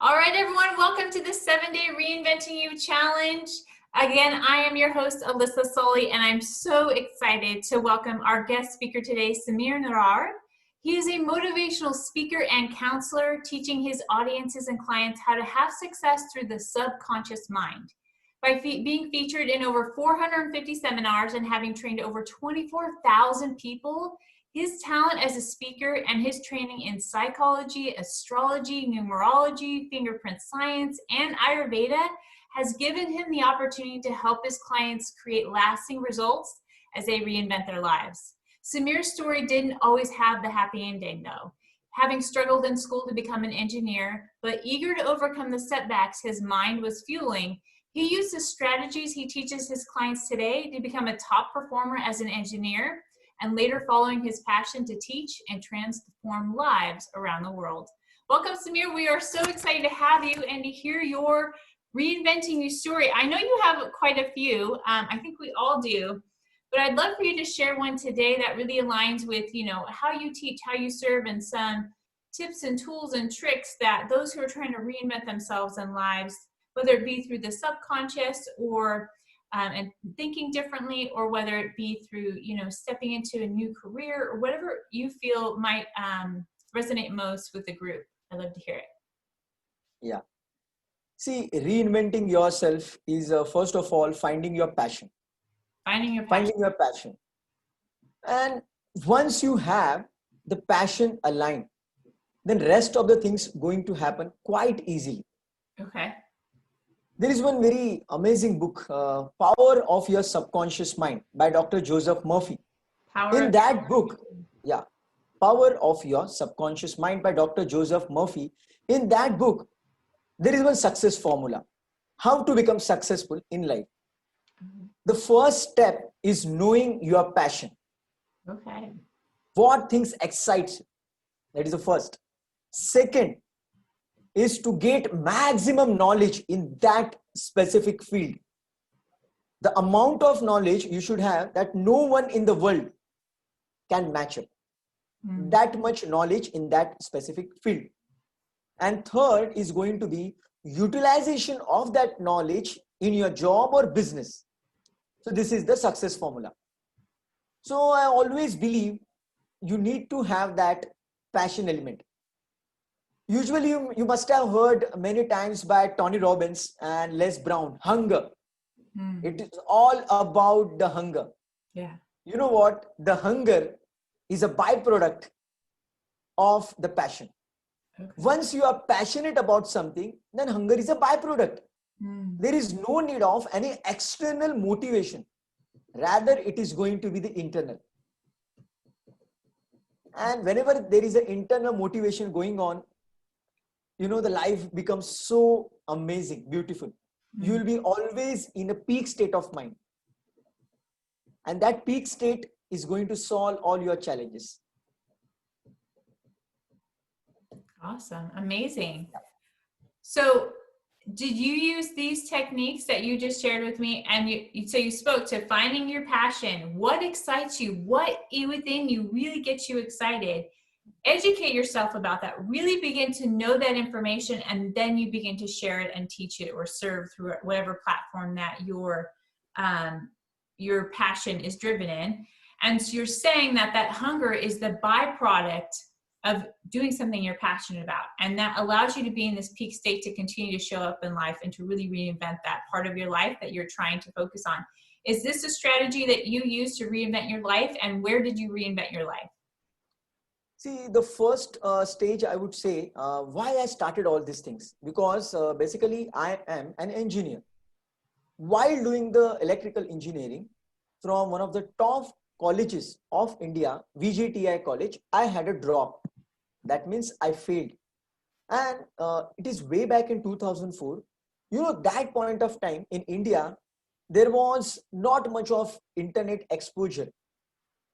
All right, everyone, welcome to the 7-Day Reinventing You Challenge. Again, I am your host, Alyssa Sully, and I'm so excited to welcome our guest speaker today, Samir Narar. He is a motivational speaker and counselor, teaching his audiences and clients how to have success through the subconscious mind. By being featured in over 450 seminars and having trained over 24,000 people, his talent as a speaker and his training in psychology, astrology, numerology, fingerprint science, and Ayurveda has given him the opportunity to help his clients create lasting results as they reinvent their lives. Samir's story didn't always have the happy ending, though. Having struggled in school to become an engineer, but eager to overcome the setbacks his mind was fueling, he used the strategies he teaches his clients today to become a top performer as an engineer, and later following his passion to teach and transform lives around the world. Welcome, Samir. We are so excited to have you and to hear your reinventing you story. I know you have quite a few. I think we all do, but I'd love for you to share one today that really aligns with, how you teach, how you serve, and some tips and tools and tricks that those who are trying to reinvent themselves in lives, whether it be through the subconscious or and thinking differently, or whether it be through, stepping into a new career or whatever you feel might resonate most with the group. I'd love to hear it. Yeah. See, reinventing yourself is first of all, finding your passion. Finding your passion. And once you have the passion aligned, then rest of the things going to happen quite easily. Okay. There is one very amazing book, Power of Your Subconscious Mind by Dr. Joseph Murphy. In that book, Power of Your Subconscious Mind by Dr. Joseph Murphy. In that book, there is one success formula. How to become successful in life. The first step is knowing your passion. Okay. What things excites you. That is the first. Second is to get maximum knowledge in that specific field. The amount of knowledge you should have that no one in the world can match up. That much knowledge in that specific field. And third is going to be utilization of that knowledge in your job or business. So this is the success formula. So I always believe you need to have that passion element. Usually you must have heard many times by Tony Robbins and Les Brown, hunger. It is all about the hunger. Yeah. You know what? The hunger is a byproduct of the passion. Okay. Once you are passionate about something, then hunger is a byproduct. There is no need of any external motivation. Rather, it is going to be the internal. And whenever there is an internal motivation going on, the life becomes so amazing, beautiful. You will be always in a peak state of mind. And that peak state is going to solve all your challenges. Awesome. Amazing. So did you use these techniques that you just shared with me? And so you spoke to finding your passion. What excites you? What within you really gets you excited? Educate yourself about that. Really begin to know that information, and then you begin to share it and teach it or serve through whatever platform that your passion is driven in. And so you're saying that hunger is the byproduct of doing something you're passionate about. And that allows you to be in this peak state to continue to show up in life and to really reinvent that part of your life that you're trying to focus on. Is this a strategy that you use to reinvent your life? And where did you reinvent your life? See, the first stage, I would say, why I started all these things. Because basically, I am an engineer. While doing the electrical engineering from one of the top colleges of India, VJTI college, I had a drop. That means I failed. And it is way back in 2004. That point of time in India, there was not much of internet exposure.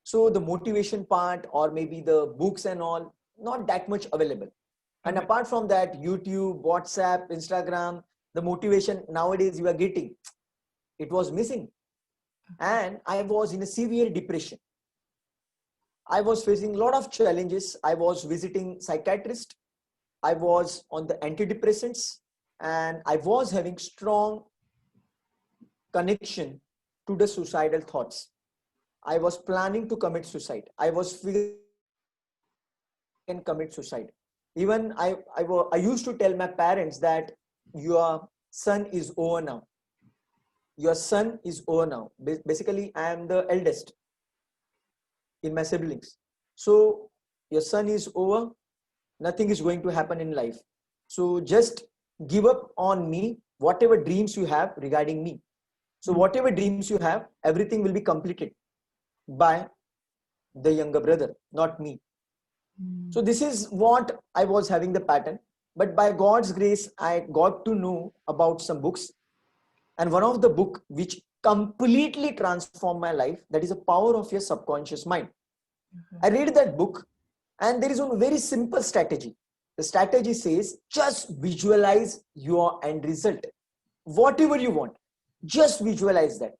So the motivation part, or maybe the books and all, not that much available. And apart from that, YouTube, WhatsApp, Instagram, the motivation nowadays you are getting, it was missing. And I was in a severe depression. I was facing a lot of challenges. I was visiting psychiatrists. I was on the antidepressants, and I was having strong connection to the suicidal thoughts. I was planning to commit suicide. I was figuring I can commit suicide. Even I used to tell my parents that your son is over now. Your son is over now. Basically, I am the eldest in my siblings. So your son is over. Nothing is going to happen in life. So just give up on me, whatever dreams you have regarding me. So whatever dreams you have, everything will be completed by the younger brother, not me. So this is what I was having the pattern. But by God's grace, I got to know about some books. And one of the book which completely transformed my life, that is The Power of Your Subconscious Mind. I read that book, and there is one very simple strategy. The strategy says, just visualize your end result. Whatever you want, just visualize that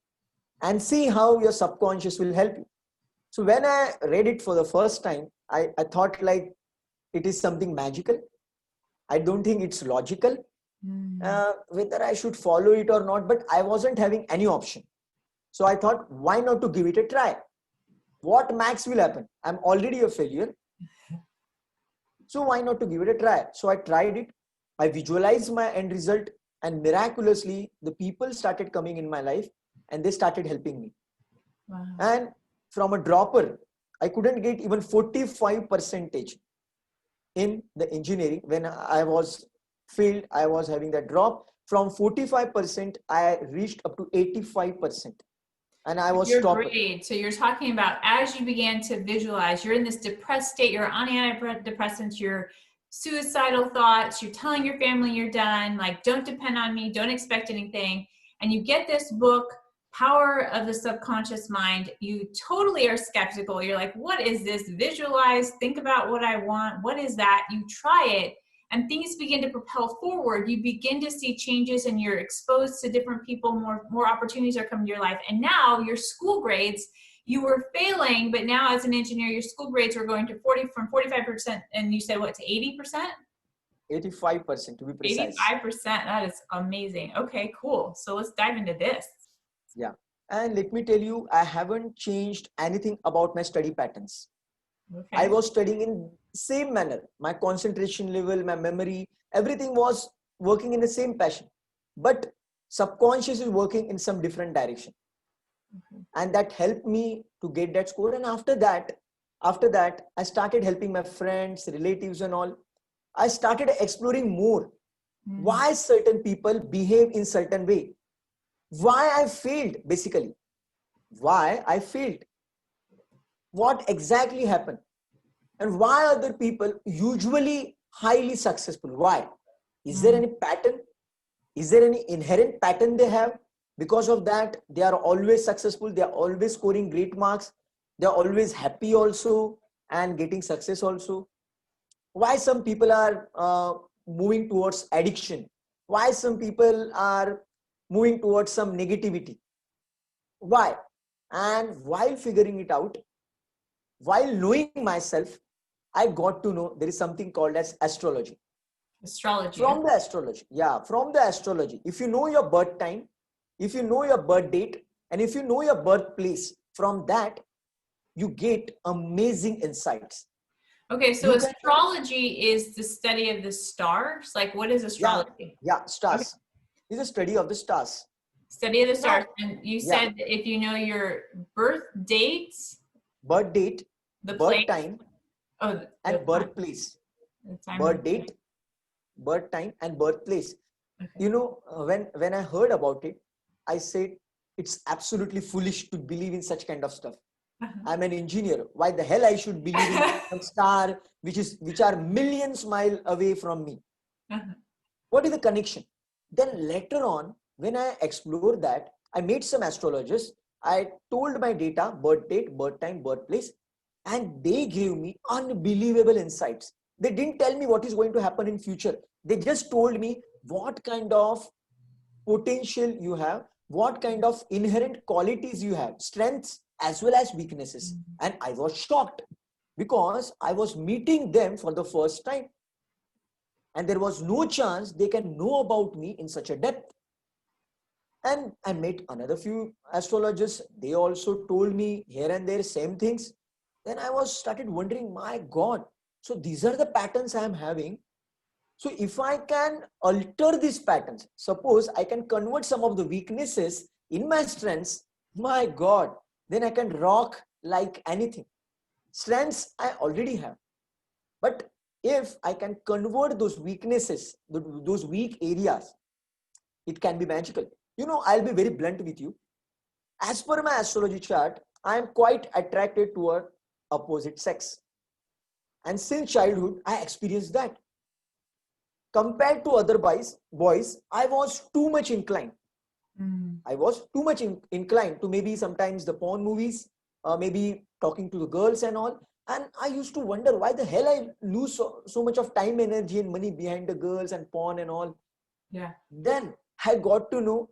and see how your subconscious will help you. So when I read it for the first time, I thought like it is something magical. I don't think it's logical, whether I should follow it or not, but I wasn't having any option. So I thought, why not to give it a try? What max will happen? I'm already a failure. So why not to give it a try? So I tried it. I visualized my end result, and miraculously, the people started coming in my life and they started helping me. Wow. And from a dropper, I couldn't get even 45% in the engineering. When I was failed, I was having that drop. From 45%, I reached up to 85%. And I was You're stopped. great. So you're talking about as you began to visualize, you're in this depressed state, you're on antidepressants, you're suicidal thoughts, you're telling your family you're done, like don't depend on me, don't expect anything. And you get this book, Power of the Subconscious Mind. You totally are skeptical. You're like, what is this? Visualize, think about what I want. What is that? You try it. And things begin to propel forward. You begin to see changes, and you're exposed to different people. More opportunities are coming to your life. And now your school grades, you were failing, but now as an engineer, your school grades were going to from 45%, and you said what, to 80%? 85% to be precise. 85%. That is amazing. Okay, cool. So let's dive into this. Yeah. And let me tell you, I haven't changed anything about my study patterns. Okay. I was studying in same manner. My concentration level, my memory, everything was working in the same passion. But subconscious is working in some different direction. And that helped me to get that score. And after that, I started helping my friends, relatives and all. I started exploring more. Why certain people behave in certain way. Why I failed, basically. Why I failed. What exactly happened. And why other people usually highly successful? Why? Is there any pattern? Is there any inherent pattern they have? Because of that, they are always successful. They are always scoring great marks. They are always happy also and getting success also. Why some people are moving towards addiction? Why some people are moving towards some negativity? Why? And while figuring it out, while knowing myself, I got to know there is something called as astrology. Astrology. From the astrology. Yeah, from the astrology. If you know your birth time, if you know your birth date, and if you know your birthplace, from that, you get amazing insights. Okay, so astrology is the study of the stars. Like, what is astrology? Yeah, stars. Okay. It's a study of the stars. Study of the stars. And you said that if you know your birth dates, birth date, the birth time, and birthplace. Birth date, birth time, and birthplace. Okay. You know, when I heard about it, I said it's absolutely foolish to believe in such kind of stuff. I'm an engineer. Why the hell I should believe in some star which are millions miles away from me? What is the connection? Then later on, when I explored that, I met some astrologers. I told my data, birth date, birth time, birthplace, and they gave me unbelievable insights. They didn't tell me what is going to happen in future. They just told me what kind of potential you have, what kind of inherent qualities you have, strengths as well as weaknesses. And I was shocked because I was meeting them for the first time. and there was no chance they can know about me in such a depth. And I met another few astrologers. They also told me here and there same things. Then I was started wondering, my God, so these are the patterns I am having. So if I can alter these patterns, suppose I can convert some of the weaknesses in my strengths, my God, then I can rock like anything. Strengths I already have. But if I can convert those weaknesses, those weak areas, it can be magical. I'll be very blunt with you. As per my astrology chart, I am quite attracted toward opposite sex. And since childhood, I experienced that. Compared to other boys, I was too much inclined. I was too much inclined to maybe sometimes the porn movies, maybe talking to the girls and all. And I used to wonder why the hell I lose so much of time, energy, and money behind the girls and porn and all. Yeah. Then I got to know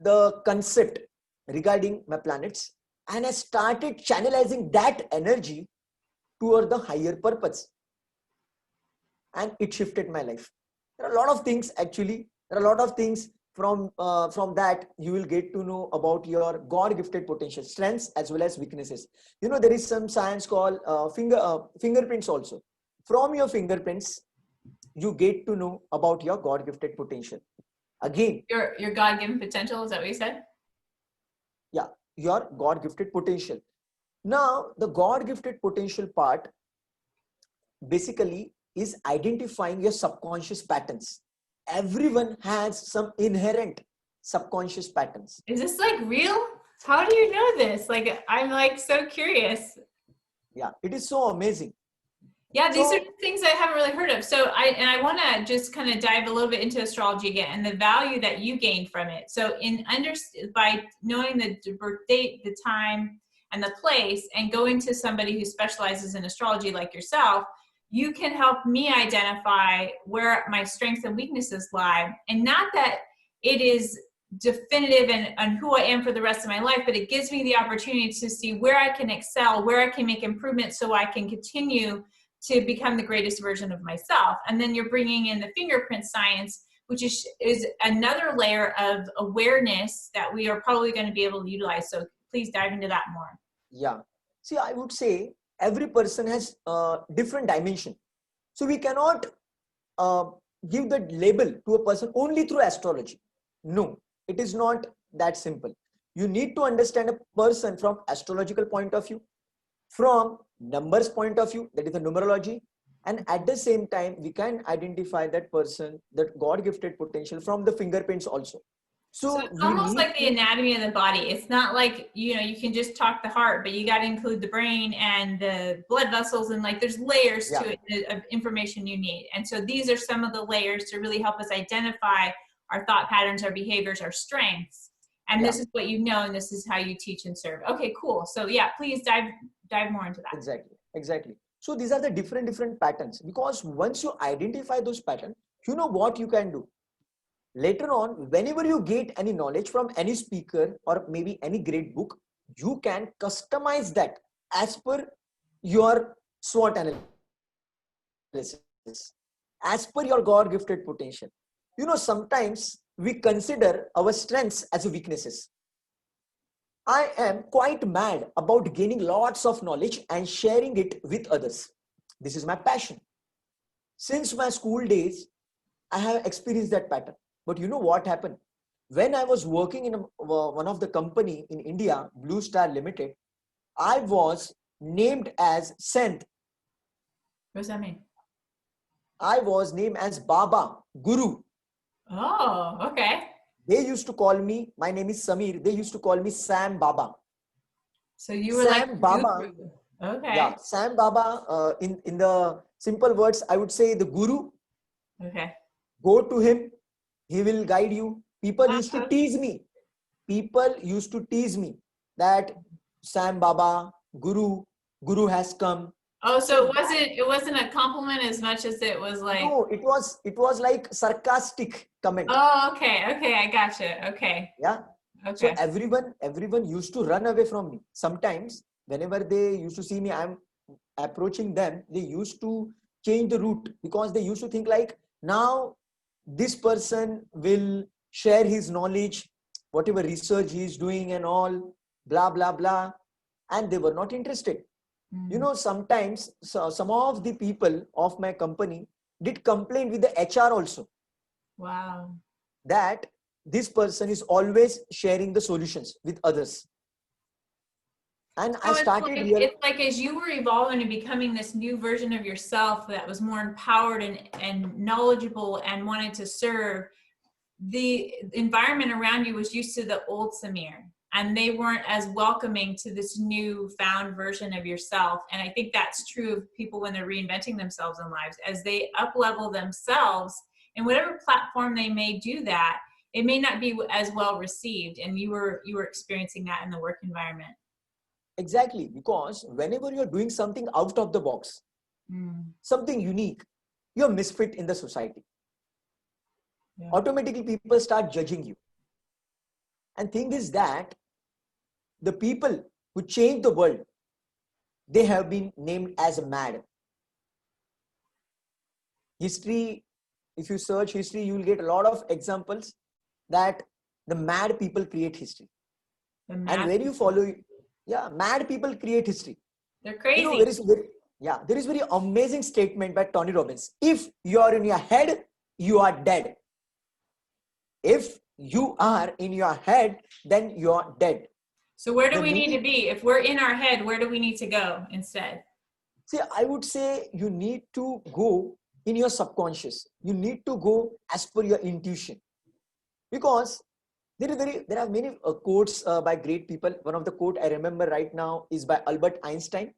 the concept regarding my planets, and I started channelizing that energy toward the higher purpose, and it shifted my life. There are a lot of things actually. There are a lot of things from that you will get to know about your God gifted potential, strengths as well as weaknesses. There is some science called fingerprints also. From your fingerprints, you get to know about your God gifted potential. Again, Your God-given potential, is that what you said? Yeah, your God gifted potential. Now, the God gifted potential part basically is identifying your subconscious patterns. Everyone has some inherent subconscious patterns. Is this like real? How do you know this? Like, I'm like so curious. Yeah, it is so amazing. Yeah, these So, are things I haven't really heard of. So I want to just kind of dive a little bit into astrology again and the value that you gain from it. So by knowing the birth date, the time, and the place, and going to somebody who specializes in astrology like yourself, you can help me identify where my strengths and weaknesses lie. And not that it is definitive and who I am for the rest of my life, but it gives me the opportunity to see where I can excel, where I can make improvements so I can continue to become the greatest version of myself. And then you're bringing in the fingerprint science, which is another layer of awareness that we are probably going to be able to utilize. So please dive into that more. yeah. See, I would say every person has different dimension. So we cannot give the label to a person only through astrology. No, it is not that simple. You need to understand a person from astrological point of view, from numbers point of view, that is the numerology, and at the same time we can identify that person, that God gifted potential, from the fingerprints also. So So it's we almost need like the anatomy of the body. It's not like, you can just talk the heart, but you got to include the brain and the blood vessels, and like there's layers to it of information you need. And so these are some of the layers to really help us identify our thought patterns, our behaviors, our strengths. And this is what you know, and this is how you teach and serve. Okay, cool. So yeah, please dive more into that. Exactly. So these are the different patterns, because once you identify those patterns, you know what you can do. Later on, whenever you get any knowledge from any speaker or maybe any great book, you can customize that as per your SWOT analysis, as per your God gifted potential. Sometimes we consider our strengths as weaknesses. I am quite mad about gaining lots of knowledge and sharing it with others. This is my passion. Since my school days, I have experienced that pattern. But you know what happened? When I was working in one of the company in India, Blue Star Limited, I was named as Sant. What does that mean? I was named as Baba, Guru. Oh, okay. They used to call me, my name is Samir, they used to call me Sam Baba. So you were Sam like Baba. Guru. Okay. Yeah, Sam Baba, in the simple words, I would say the Guru. Okay. Go to him, he will guide you. People used to tease me. People used to tease me that Sam Baba, Guru has come. Oh, so it wasn't a compliment as much as it was like. No, it was like sarcastic comment. Oh, okay, I gotcha. Okay. Yeah. Okay. So everyone used to run away from me. Sometimes whenever they used to see me, I'm approaching them, they used to change the route, because they used to think like, now this person will share his knowledge, whatever research he is doing and all, blah, blah, blah. And they were not interested. You know, sometimes some of the people of my company did complain with the HR also, Wow. that this person is always sharing the solutions with others. And So I started here. it's like as you were evolving and becoming this new version of yourself that was more empowered and knowledgeable and wanted to serve, the environment around you was used to the old Samir, and they weren't as welcoming to this new found version of yourself. And I think that's true of people when they're reinventing themselves in lives. As they up level themselves in whatever platform they may do that, it may not be as well received. And you were experiencing that in the work environment. Exactly, because whenever you're doing something out of the box, something unique, you're misfit in the society. Yeah. Automatically people start judging you. And thing is that the people who change the world, they have been named as mad. History, if you search history, you will get a lot of examples that the mad people create history. And when you follow, mad people create history. They're crazy. You know, there is very amazing statement by Tony Robbins. If you are in your head, you are dead. If you are in your head, then you are dead. So where do we need to be? If we're in our head, where do we need to go instead? See, I would say you need to go in your subconscious. You need to go as per your intuition. Because there are many quotes by great people. One of the quote I remember right now is by Albert Einstein.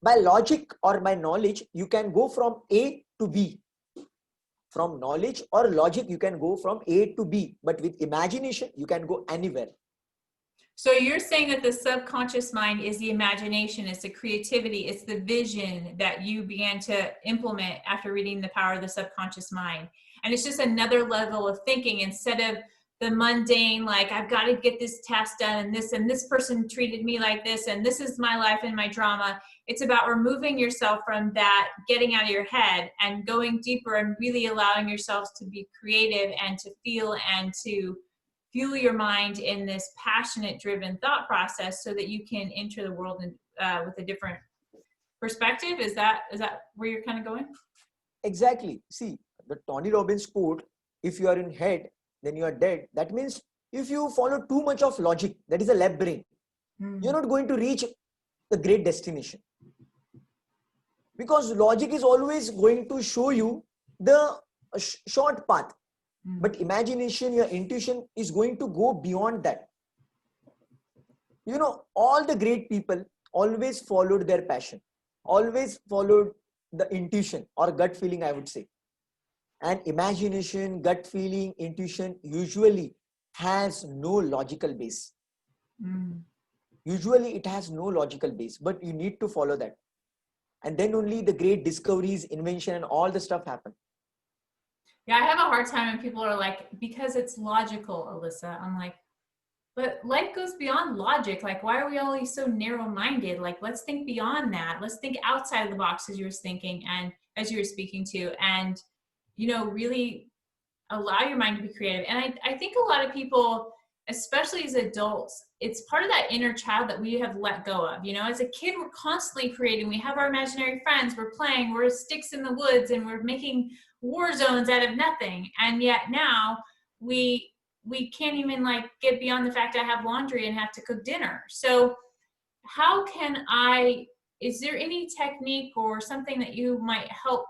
By logic or by knowledge, you can go from A to B. From knowledge or logic, you can go from A to B. But with imagination, you can go anywhere. So you're saying that the subconscious mind is the imagination, it's the creativity, it's the vision that you began to implement after reading The Power of the Subconscious Mind. And it's just another level of thinking instead of the mundane, like I've got to get this task done and this person treated me like this and this is my life and my drama. It's about removing yourself from that, getting out of your head and going deeper and really allowing yourselves to be creative and to feel and to fuel your mind in this passionate driven thought process so that you can enter the world with a different perspective. Is that where you're kind of going? Exactly. See, the Tony Robbins quote, if you are in head, then you are dead. That means if you follow too much of logic, that is a left brain, you're not going to reach the great destination. Because logic is always going to show you the short path. But imagination, your intuition is going to go beyond that. You know, all the great people always followed their passion, always followed the intuition or gut feeling, I would say. And imagination, gut feeling, intuition usually has no logical base. Usually it has no logical base, but you need to follow that. And then only the great discoveries, invention, and all the stuff happen. Yeah, I have a hard time when people are like, because it's logical, Alyssa. I'm like, but life goes beyond logic. Like, why are we always so narrow-minded? Like, let's think beyond that. Let's think outside of the box as you were thinking and as you were speaking to, and, you know, really allow your mind to be creative. And I think a lot of people, especially as adults, it's part of that inner child that we have let go of. You know, as a kid, we're constantly creating. We have our imaginary friends. We're playing. We're sticks in the woods, and we're making war zones out of nothing. And yet now we can't even like get beyond the fact I have laundry and have to cook dinner. So how can is there any technique or something that you might help,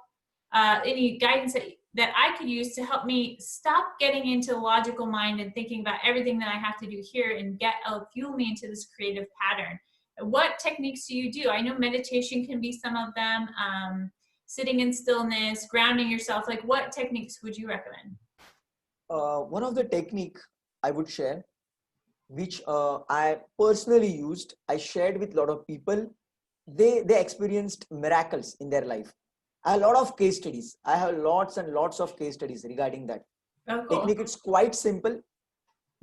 any guidance that I could use to help me stop getting into the logical mind and thinking about everything that I have to do here and fuel me into this creative pattern? What techniques do you do? I know meditation can be some of them, sitting in stillness, grounding yourself. Like, what techniques would you recommend? One of the technique I would share, which I personally used, I shared with a lot of people. They experienced miracles in their life. I have a lot of case studies. I have lots and lots of case studies regarding that. Oh, cool. Technique, it's quite simple.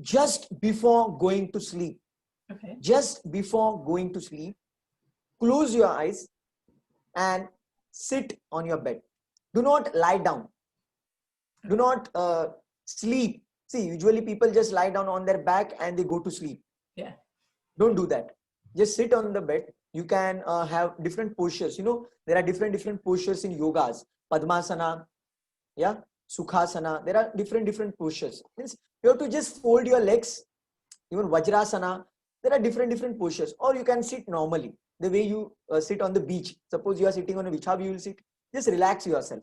Just before going to sleep, close your eyes and sit on your bed. Do not lie down. Do not sleep. See, usually people just lie down on their back and they go to sleep. Yeah. Don't do that. Just sit on the bed. You can have different postures. You know, there are different postures in yogas. Padmasana, yeah, Sukhasana. There are different postures. Means you have to just fold your legs. Even Vajrasana. There are different postures. Or you can sit normally, the way you sit on the beach. Suppose you are sitting on a beach. How you will sit? Just relax yourself.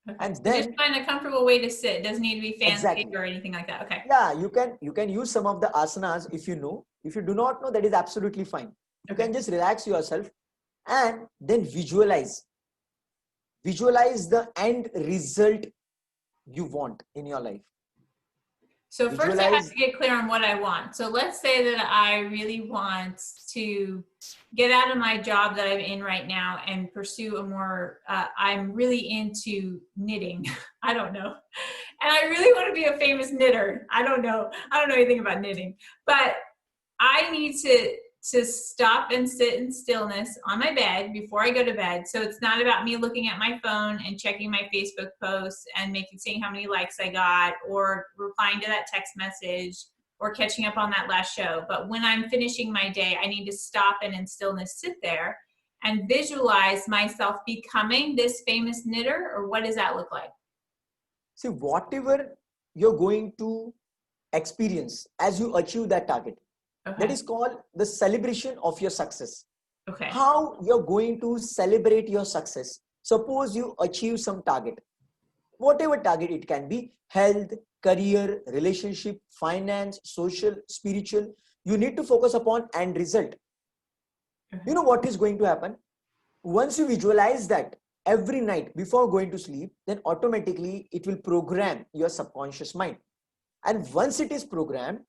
Okay. And So then just find a comfortable way to sit. It doesn't need to be fancy exactly. or anything like that. Okay. Yeah, you can use some of the asanas if you know. If you do not know, that is absolutely fine. You Okay. can just relax yourself and then visualize the end result you want in your life. So first I have Visualize. to get clear on what I want. So let's say that I really want to get out of my job that I'm in right now and pursue a more, I'm really into knitting. I don't know. And I really want to be a famous knitter. I don't know anything about knitting, but I need to stop and sit in stillness on my bed before I go to bed. So it's not about me looking at my phone and checking my Facebook posts and seeing how many likes I got or replying to that text message or catching up on that last show. But when I'm finishing my day, I need to stop and in stillness sit there and visualize myself becoming this famous knitter. Or what does that look like? See, whatever you're going to experience as you achieve that target, Okay. that is called the celebration of your success. Okay. How you're going to celebrate your success? Suppose you achieve some target, whatever target it can be: health, career, relationship, finance, social, spiritual. You need to focus upon end result. Okay. You know what is going to happen? Once you visualize that every night before going to sleep, then automatically it will program your subconscious mind. And once it is programmed,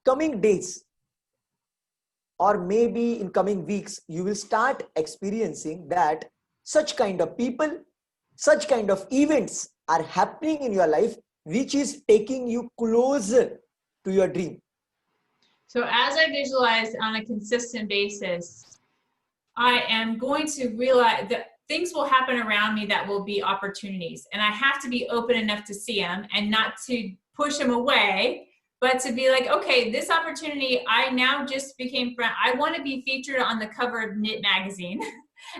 coming days or maybe in coming weeks, you will start experiencing that such kind of people, such kind of events are happening in your life, which is taking you closer to your dream. So as I visualize on a consistent basis, I am going to realize that things will happen around me that will be opportunities. And I have to be open enough to see them and not to push them away, but to be like, okay, this opportunity, I now just became friend. I want to be featured on the cover of Knit magazine.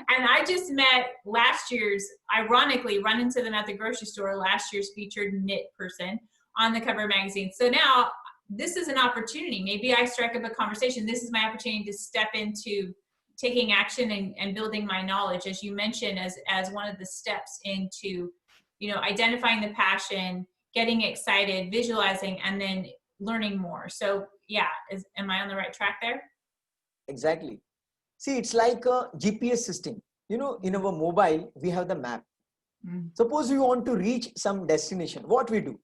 And I just met last year's, ironically, run into them at the grocery store, last year's featured knit person on the cover of magazine. So now this is an opportunity. Maybe I strike up a conversation. This is my opportunity to step into taking action and building my knowledge, as you mentioned, as one of the steps into, identifying the passion, getting excited, visualizing, and then learning more. So yeah, am I on the right track there? Exactly. See, it's like a GPS system. In our mobile, we have the map. Suppose we want to reach some destination. What we do?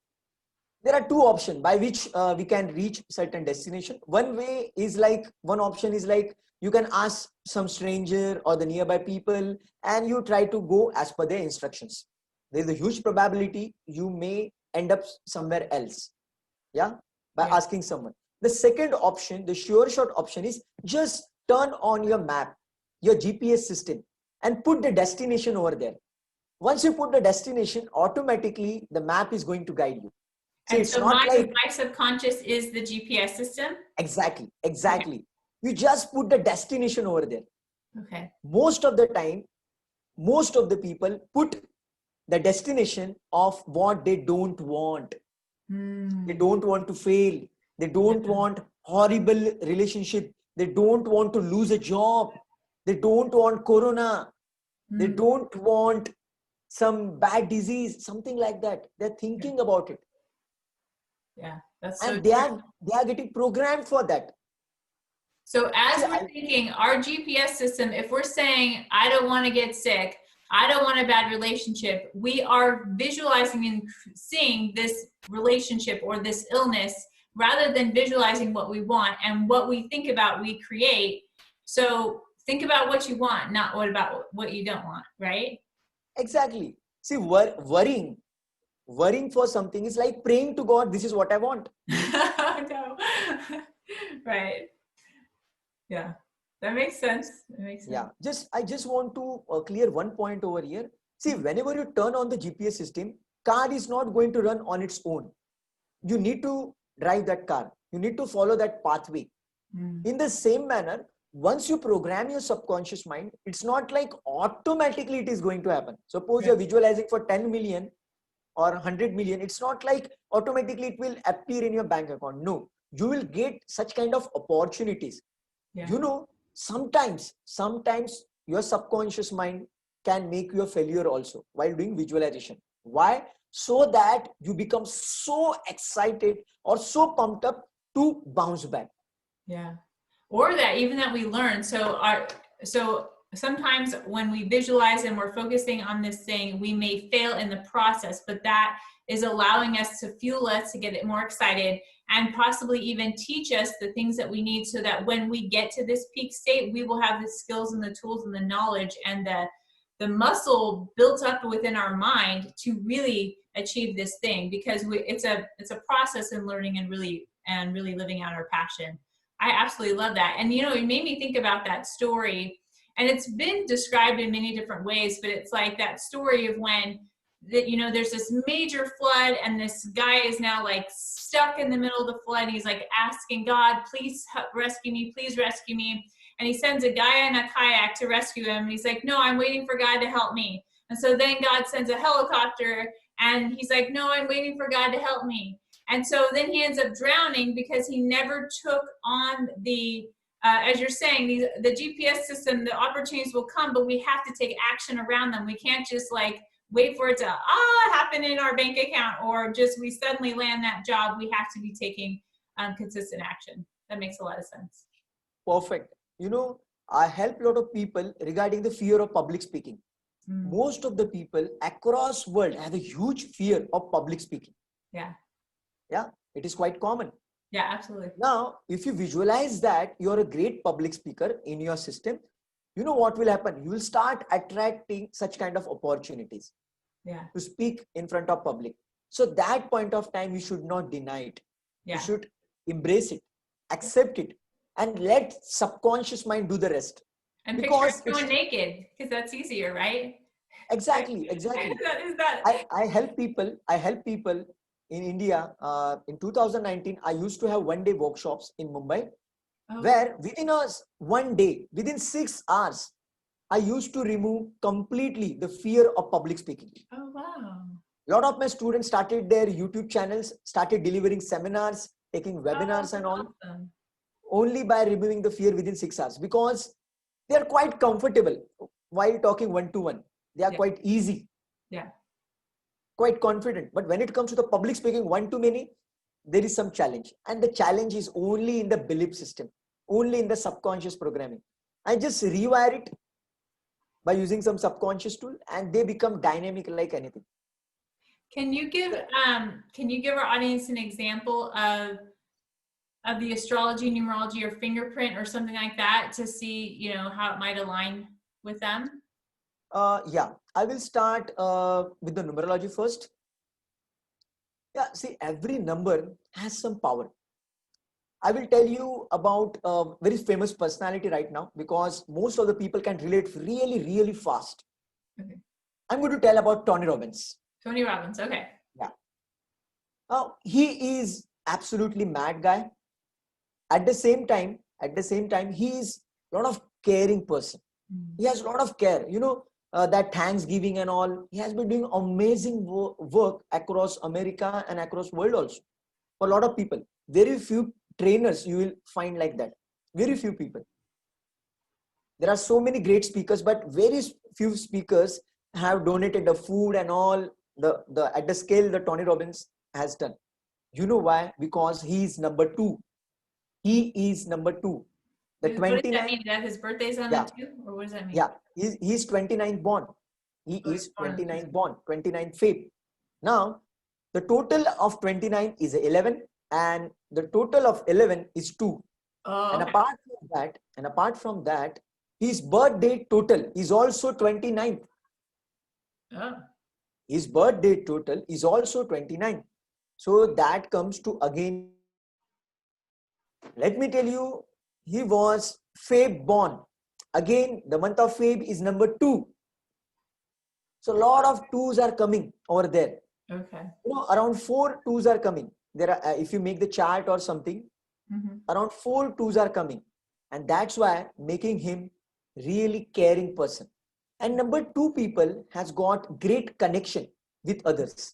There are two options by which we can reach certain destination. One option is like you can ask some stranger or the nearby people and you try to go as per their instructions. There's a huge probability you may end up somewhere else. Yeah. By asking someone. The second option, the sure shot option, is just turn on your map, your GPS system, and put the destination over there. Once you put the destination, automatically the map is going to guide you. So and it's so my subconscious is the GPS system? Exactly. Okay. You just put the destination over there. Okay. Most of the time, most of the people put the destination of what they don't want. They don't want to fail. They don't want horrible relationship. They don't want to lose a job. They don't want corona. They don't want some bad disease, something like that. They're thinking about it. Yeah, that's so and they are getting programmed for that. So as we're thinking, our GPS system, if we're saying, I don't want to get sick, I don't want a bad relationship, we are visualizing and seeing this relationship or this illness rather than visualizing what we want, and what we think about, we create. So think about what you want, not what you don't want, right? Exactly. See, worrying for something is like praying to God, this is what I want. No. Right. Yeah. That makes sense. That makes sense. Yeah, I just want to clear one point over here. See, whenever you turn on the GPS system, car is not going to run on its own. You need to drive that car. You need to follow that pathway. Mm. In the same manner, once you program your subconscious mind, it's not like automatically it is going to happen. Suppose you're visualizing for 10 million or 100 million, it's not like automatically it will appear in your bank account. No, you will get such kind of opportunities. Yeah. You know, sometimes your subconscious mind can make you a failure also while doing visualization. Why? So that you become so excited or so pumped up to bounce back. Yeah. Or that even that we learn. So sometimes when we visualize and we're focusing on this thing, we may fail in the process, but that is allowing us to fuel us to get it more excited and possibly even teach us the things that we need so that when we get to this peak state, we will have the skills and the tools and the knowledge and the muscle built up within our mind to really achieve this thing, because it's a process in learning and really living out our passion. I absolutely love that. And, you know, it made me think about that story, and it's been described in many different ways, but it's like that story of when you know, there's this major flood and this guy is now like stuck in the middle of the flood. He's like asking God, please rescue me, please rescue me. And he sends a guy in a kayak to rescue him. And he's like, no, I'm waiting for God to help me. And so then God sends a helicopter and he's like, no, I'm waiting for God to help me. And so then he ends up drowning because he never took on the, as you're saying, the GPS system, the opportunities will come, but we have to take action around them. We can't just like wait for it to happen in our bank account, or just we suddenly land that job. We have to be taking consistent action. That makes a lot of sense. Perfect. You know, I help a lot of people regarding the fear of public speaking. Most of the people across world have a huge fear of public speaking. Yeah. Yeah, it is quite common. Yeah, absolutely. Now, if you visualize that you're a great public speaker in your system, you know what will happen? You will start attracting such kind of opportunities to speak in front of public. So that point of time, you should not deny it. You should embrace it, accept it, and let subconscious mind do the rest. And because picture going naked, because that's easier, right? Exactly. I help people in India. In 2019, I used to have one-day workshops in Mumbai, where within one day, within 6 hours, I used to remove completely the fear of public speaking. Oh, wow. A lot of my students started their YouTube channels, started delivering seminars, taking webinars and all, only by removing the fear within 6 hours, because they are quite comfortable while talking one-to-one. They are quite easy, quite confident. But when it comes to the public speaking one-to-many, there is some challenge. And the challenge is only in the belief system, only in the subconscious programming. I just rewire it by using some subconscious tool, and they become dynamic like anything. Can you give our audience an example of the astrology, numerology, or fingerprint or something like that to see, you know, how it might align with them? Yeah, I will start with the numerology first. Yeah, see, every number has some power. I will tell you about a very famous personality right now, because most of the people can relate really, really fast. Okay. I'm going to tell about Tony Robbins. Tony Robbins, okay. Yeah. He is absolutely mad guy. At the same time, he is a lot of caring person. He has a lot of care. You know, that Thanksgiving and all, he has been doing amazing work across America and across world also. For a lot of people, very few trainers you will find like that. Very few people. There are so many great speakers, but very few speakers have donated the food and all at the scale that Tony Robbins has done. You know why? Because he is number 2. He is number 2. The 29th. What does that mean? That his birthday's on the 2? Or what does that mean? Yeah, he's 29th born. He is 29th born, 29th Feb. Now, the total of 29 is 11, and the total of 11 is 2. And apart from that, his birthday total is also 29th. His birthday total is also 29. So that comes to again, let me tell you, he was Feb born. Again, the month of Feb is number 2. So a lot of 2s are coming over there. Okay. Around 4 2s are coming. There are, if you make the chart or something, around 4 2s are coming. And that's why making him really caring person. And number 2 people has got great connection with others.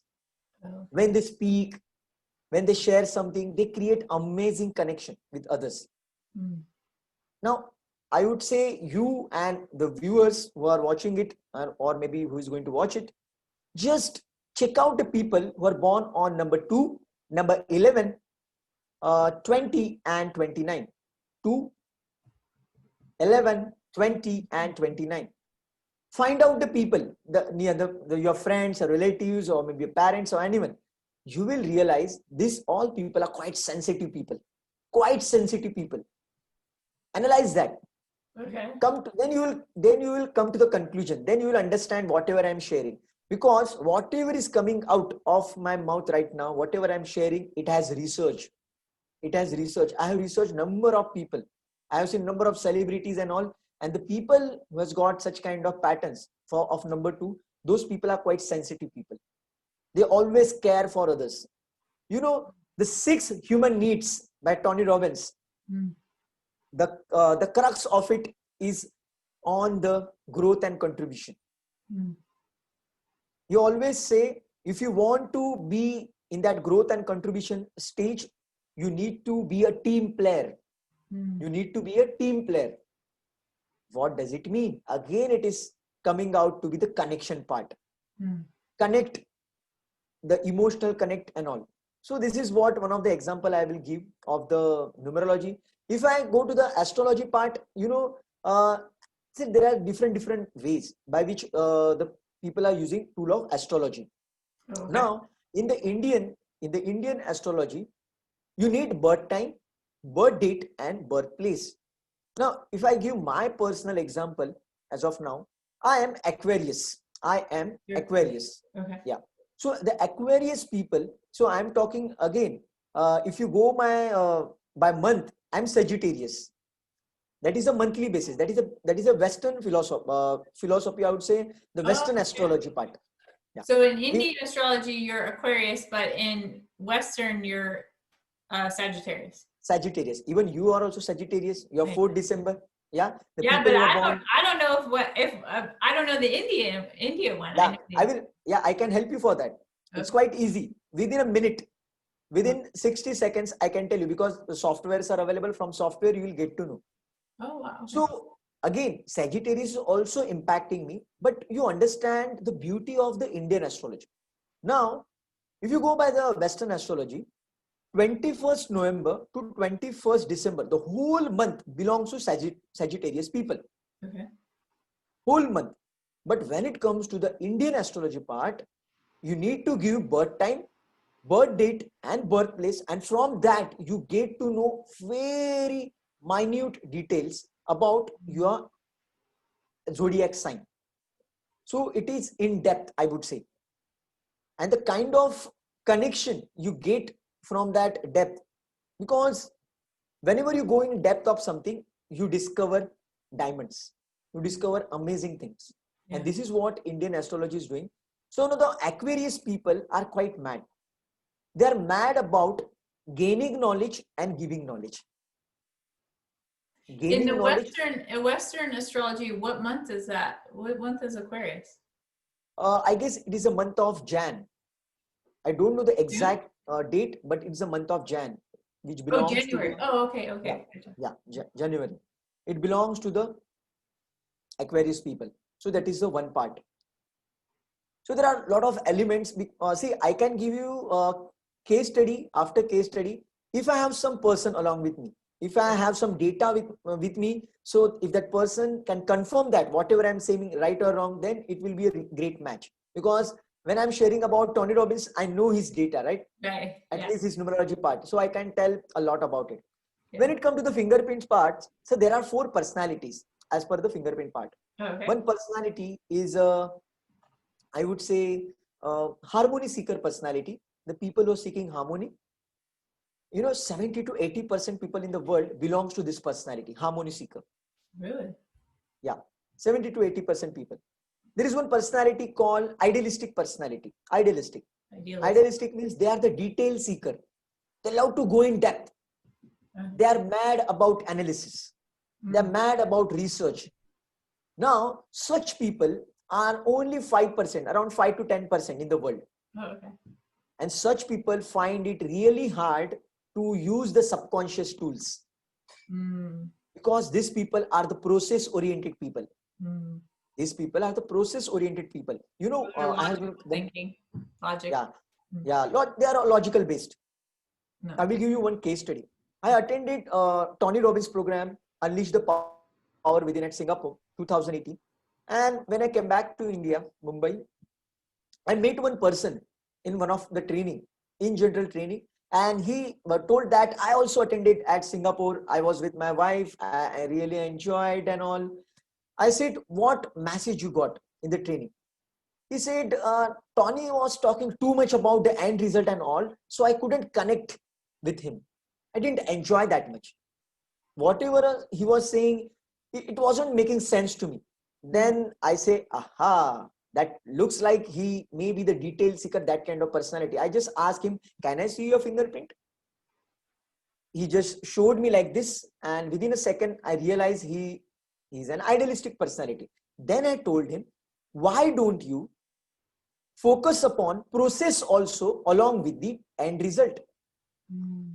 Oh. When they speak, when they share something, they create amazing connection with others. Now, I would say you and the viewers who are watching it, or maybe who is going to watch it, just check out the people who are born on number 2, number 11, 20 and 29. 2, 11, 20 and 29. Find out the people, your friends or relatives or maybe your parents or anyone. You will realize these all people are quite sensitive people. Quite sensitive people. Analyze that. Okay. Then you will come to the conclusion. Then you will understand whatever I am sharing. Because whatever is coming out of my mouth right now, whatever I am sharing, it has research. It has research. I have researched number of people. I have seen number of celebrities and all. And the people who has got such kind of patterns of number 2, those people are quite sensitive people. They always care for others. The 6 human needs by Tony Robbins. The crux of it is on the growth and contribution. You always say, if you want to be in that growth and contribution stage, you need to be a team player. You need to be a team player. What does it mean? Again, it is coming out to be the connection part. Connect, the emotional connect and all. So this is what one of the example I will give of the numerology. If I go to the astrology part, see, there are different ways by which the people are using tool of astrology. Okay. Now, in the Indian astrology, you need birth time, birth date, and birthplace. Now, if I give my personal example, as of now, I am Aquarius. Aquarius. Okay. Yeah. So the Aquarius people. So I'm talking again. If you go by month, I'm Sagittarius. That is a monthly basis. That is a Western philosophy. I would say the Western astrology part. Yeah. So in Indian astrology, you're Aquarius, but in Western, you're Sagittarius. Sagittarius. Even you are also Sagittarius. You're 4th December. Yeah. Yeah, but I don't know if I don't know the India one. Yeah, I can help you for that. Okay. It's quite easy. Within a minute, within 60 seconds, I can tell you, because the softwares are available. From software, you will get to know. Oh, wow. So again, Sagittarius is also impacting me, but you understand the beauty of the Indian astrology. Now, if you go by the Western astrology, 21st November to 21st December, the whole month belongs to Sagittarius people. Okay. Whole month. But when it comes to the Indian astrology part, you need to give birth time, birth date, and birthplace. And from that, you get to know very minute details about your zodiac sign. So it is in depth, I would say. And the kind of connection you get from that depth, because whenever you go in depth of something, you discover diamonds, you discover amazing things. And this is what Indian astrology is doing. So now the Aquarius people are quite mad. They are mad about gaining knowledge and giving knowledge. In the Western astrology, what month is that? What month is Aquarius? I guess it is a month of Jan. I don't know the exact date, but it's a month of Jan, which belongs January. to Okay. January. It belongs to the Aquarius people. So that is the one part. So there are a lot of elements. See, I can give you case study after case study. If I have some person along with me, if I have some data with me, so if that person can confirm that whatever I'm saying right or wrong, then it will be a great match. Because when I'm sharing about Tony Robbins, I know his data, right? Right. At least his numerology part. So I can tell a lot about it. When it comes to the fingerprints parts, so there are 4 personalities as per the fingerprint part. One personality is I would say harmony seeker personality. The people who are seeking harmony. 70 to 80% people in the world belongs to this personality, harmony seeker. Really? Yeah, 70 to 80% people. There is one personality called idealistic personality. Idealistic. Idealist. Idealistic means they are the detail seeker. They love to go in depth. They are mad about analysis. They are mad about research. Now, such people are only 5%, around 5 to 10% in the world. Oh, okay. And such people find it really hard to use the subconscious tools. Because these people are the process-oriented people. These people are the process-oriented people. I have thinking, logic. Yeah, they are logical based. No. I will give you one case study. I attended Tony Robbins program, Unleash the Power Within at Singapore, 2018. And when I came back to India, Mumbai, I met one person in one of the training, in general training. And he told that I also attended at Singapore. I was with my wife. I really enjoyed and all. I said, what message you got in the training? He said, Tony was talking too much about the end result and all. So I couldn't connect with him. I didn't enjoy that much. Whatever he was saying, it wasn't making sense to me. Then I say, aha, that looks like he may be the detail seeker, that kind of personality. I just asked him, can I see your fingerprint? He just showed me like this. And within a second, I realized he's an idealistic personality. Then I told him, why don't you focus upon process also along with the end result?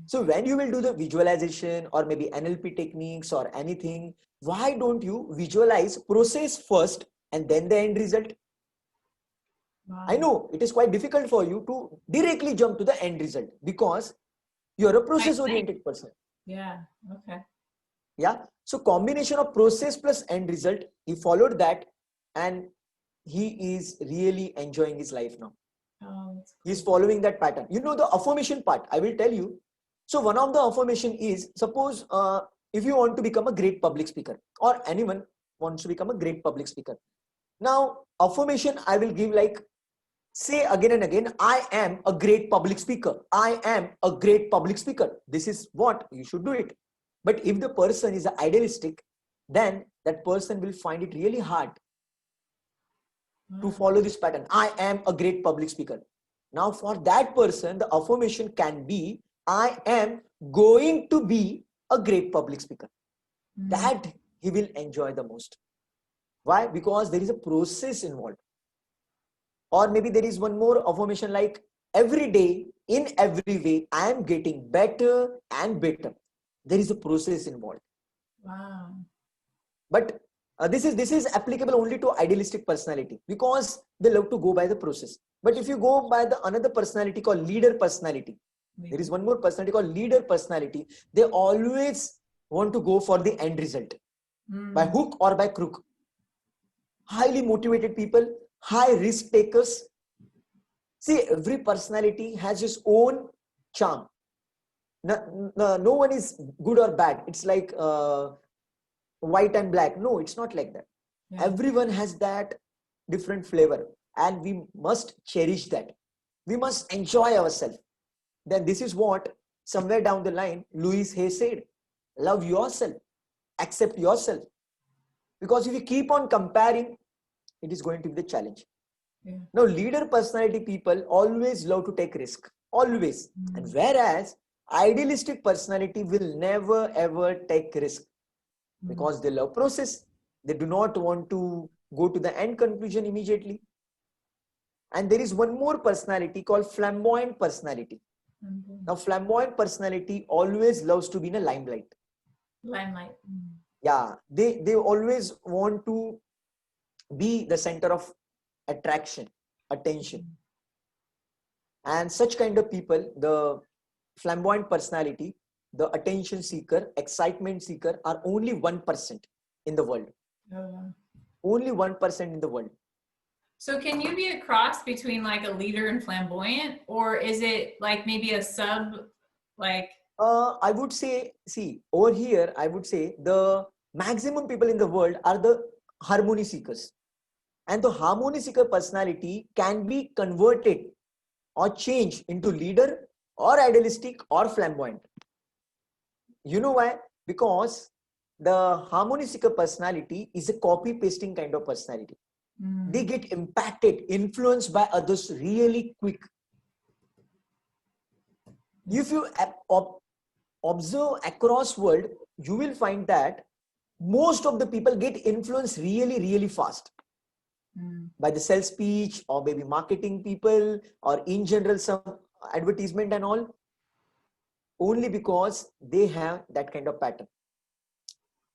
So when you will do the visualization or maybe NLP techniques or anything, why don't you visualize process first and then the end result? Wow. I know it is quite difficult for you to directly jump to the end result because you're a process oriented person. Yeah. Okay. Yeah. So combination of process plus end result, he followed that and he is really enjoying his life now. Cool. He's following that pattern. The affirmation part, I will tell you. So one of the affirmation is, suppose if you want to become a great public speaker or anyone wants to become a great public speaker. Now, affirmation, I will give like, say again and again, I am a great public speaker. I am a great public speaker. This is what you should do it. But if the person is idealistic, then that person will find it really hard to follow this pattern. I am a great public speaker. Now for that person, the affirmation can be, I am going to be a great public speaker. That he will enjoy the most. Why? Because there is a process involved. Or maybe there is one more affirmation like, every day, in every way, I am getting better and better. There is a process involved. Wow. But this is applicable only to idealistic personality because they love to go by the process. But if you go by the another personality called leader personality, there is one more personality called leader personality. They always want to go for the end result by hook or by crook. Highly motivated people, high risk takers. See, every personality has its own charm. No one is good or bad. It's like white and black. No, it's not like that. Yeah. Everyone has that different flavor and we must cherish that. We must enjoy ourselves. Then this is what somewhere down the line, Louis Hay said, love yourself, accept yourself. Because if you keep on comparing, it is going to be the challenge. Yeah. Now, leader personality people always love to take risk, always. And whereas idealistic personality will never ever take risk because they love process. They do not want to go to the end conclusion immediately. And there is one more personality called flamboyant personality. Now, flamboyant personality always loves to be in a limelight. Limelight. Yeah, they always want to be the center of attraction, attention. And such kind of people, the flamboyant personality, the attention seeker, excitement seeker are only 1% in the world. Only 1% in the world. So can you be a cross between like a leader and flamboyant, or is it like maybe a sub, like? I would say, see, over here, I would say the maximum people in the world are the harmony seekers. And the harmony seeker personality can be converted or changed into leader or idealistic or flamboyant. You know why? Because the harmony seeker personality is a copy pasting kind of personality. They get impacted, influenced by others really quick. If you observe across world, you will find that most of the people get influenced really fast by the sales speech or maybe marketing people or in general some advertisement and all, only because they have that kind of pattern.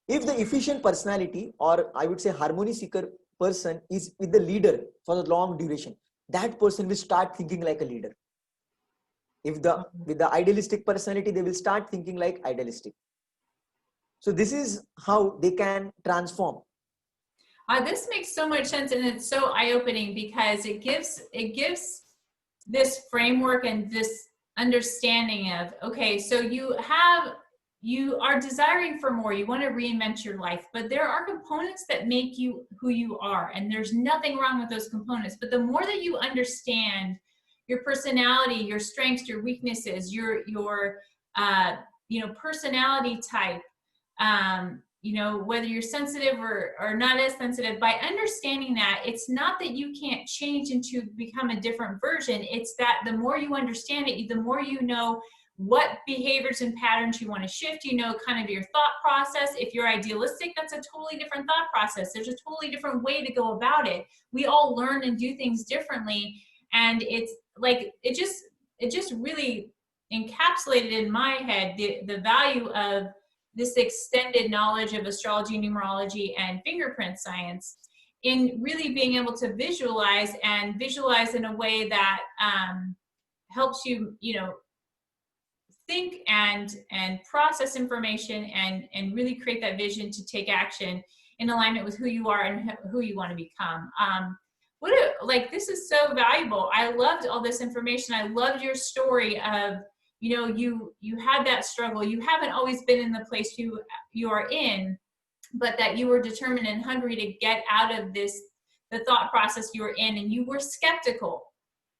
If the efficient personality, or I would say harmony seeker person, is with the leader for the long duration, that person will start thinking like a leader. If the with the idealistic personality, they will start thinking like idealistic. So this is how they can transform. This makes so much sense, and it's so eye-opening because it gives this framework and this understanding of, okay, so you are desiring for more, you want to reinvent your life, but there are components that make you who you are, and there's nothing wrong with those components. But the more that you understand your personality, your strengths, your weaknesses, your personality type, whether you're sensitive or not as sensitive, by understanding that, it's not that you can't change into become a different version. It's that the more you understand it, the more you know what behaviors and patterns you want to shift, kind of your thought process. If you're idealistic, that's a totally different thought process. There's a totally different way to go about it. We all learn and do things differently. And it's like, it just really encapsulated in my head the value of this extended knowledge of astrology, numerology, and fingerprint science in really being able to visualize in a way that helps you, think and process information and really create that vision to take action in alignment with who you are and who you want to become. This is so valuable. I loved all this information. I loved your story of, you had that struggle. You haven't always been in the place you are in, but that you were determined and hungry to get out of the thought process you were in, and you were skeptical.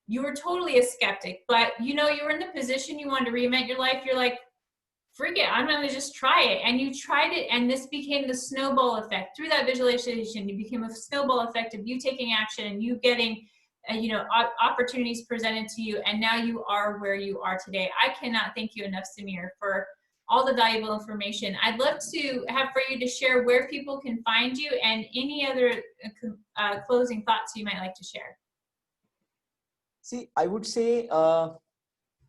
You were totally a skeptic, but you were in the position you wanted to reinvent your life. You're like, freak it, I'm going to just try it. And you tried it, and this became the snowball effect. Through that visualization, you became a snowball effect of you taking action and you getting opportunities presented to you, and now you are where you are today. I cannot thank you enough, Samir, for all the valuable information. I'd love to have for you to share where people can find you and any other closing thoughts you might like to share. See, I would say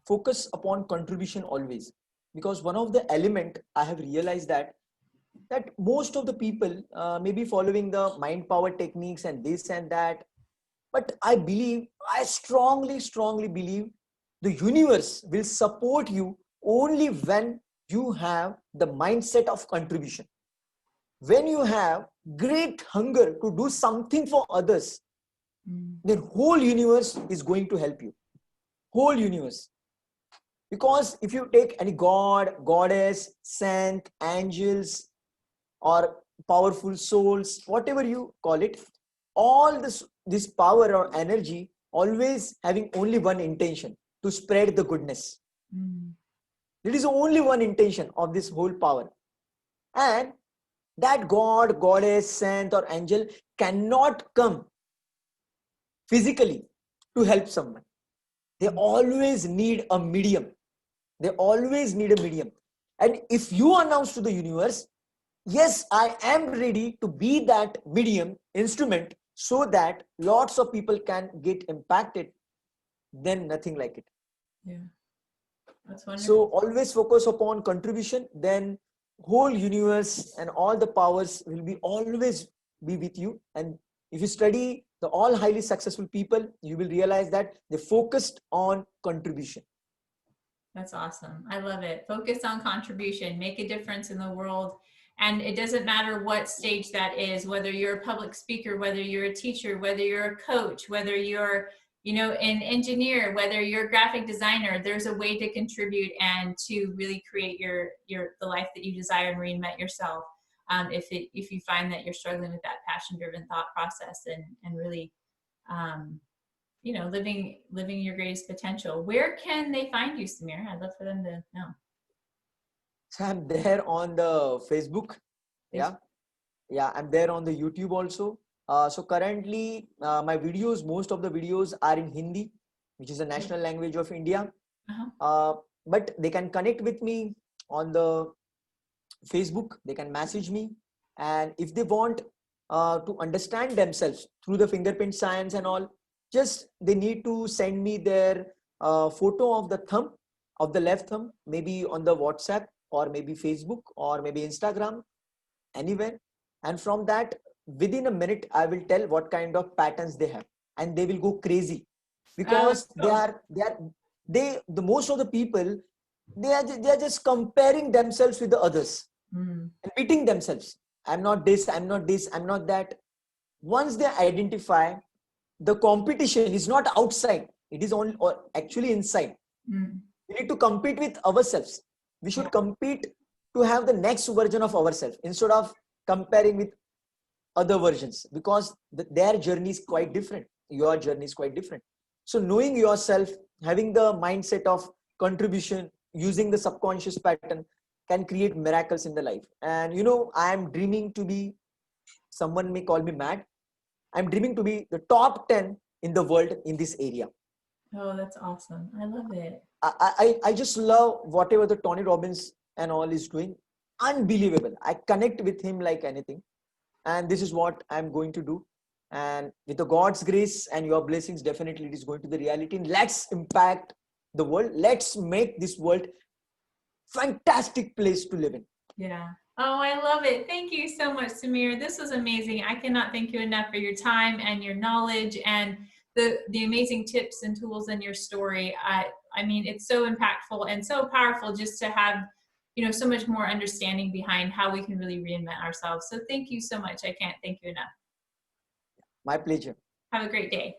focus upon contribution always, because one of the element I have realized that most of the people may be following the mind power techniques and this and that, but I strongly believe the universe will support you only when you have the mindset of contribution. When you have great hunger to do something for others, then whole universe is going to help you. Whole universe. Because if you take any god, goddess, saint, angels, or powerful souls, whatever you call it, all this power or energy always having only one intention: to spread the goodness. It is only one intention of this whole power. And that god, goddess, saint, or angel cannot come physically to help someone. They always need a medium. They always need a medium. And if you announce to the universe, yes, I am ready to be that medium instrument so that lots of people can get impacted, then nothing like it. Yeah, that's wonderful. So always focus upon contribution, then whole universe and all the powers will be always be with you. And if you study the all highly successful people, you will realize that they focused on contribution. That's awesome. I love it. Focus on contribution, make a difference in the world. And it doesn't matter what stage that is, whether you're a public speaker, whether you're a teacher, whether you're a coach, whether you're, an engineer, whether you're a graphic designer, there's a way to contribute and to really create the life that you desire and reinvent yourself. If you find that you're struggling with that passion-driven thought process and really, living your greatest potential. Where can they find you, Samir? I'd love for them to know. So I'm there on the Facebook. Yeah. Yeah. I'm there on the YouTube also. So currently my videos, most of the videos are in Hindi, which is the national language of India. But they can connect with me on the Facebook. They can message me. And if they want to understand themselves through the fingerprint science and all, just they need to send me their photo of the thumb, of the left thumb, maybe on the WhatsApp or maybe Facebook or maybe Instagram, anywhere. And from that, within a minute, I will tell what kind of patterns they have, and they will go crazy because the most of the people, they are just comparing themselves with the others and beating themselves. I'm not this, I'm not this, I'm not that. Once they identify, the competition is not outside, it is on or actually inside. We need to compete with ourselves. We should compete to have the next version of ourselves instead of comparing with other versions, because their journey is quite different, your journey is quite different. So knowing yourself, having the mindset of contribution, using the subconscious pattern can create miracles in the life. And I am dreaming to be, someone may call me mad, I'm dreaming to be the top 10 in the world in this area. Oh, that's awesome. I love it. I just love whatever the Tony Robbins and all is doing. Unbelievable. I connect with him like anything. And this is what I'm going to do. And with the God's grace and your blessings, definitely it is going to the reality. And let's impact the world. Let's make this world fantastic place to live in. Yeah. Oh, I love it. Thank you so much, Samir. This was amazing. I cannot thank you enough for your time and your knowledge and the amazing tips and tools in your story. I mean, it's so impactful and so powerful just to have, so much more understanding behind how we can really reinvent ourselves. So thank you so much. I can't thank you enough. My pleasure. Have a great day.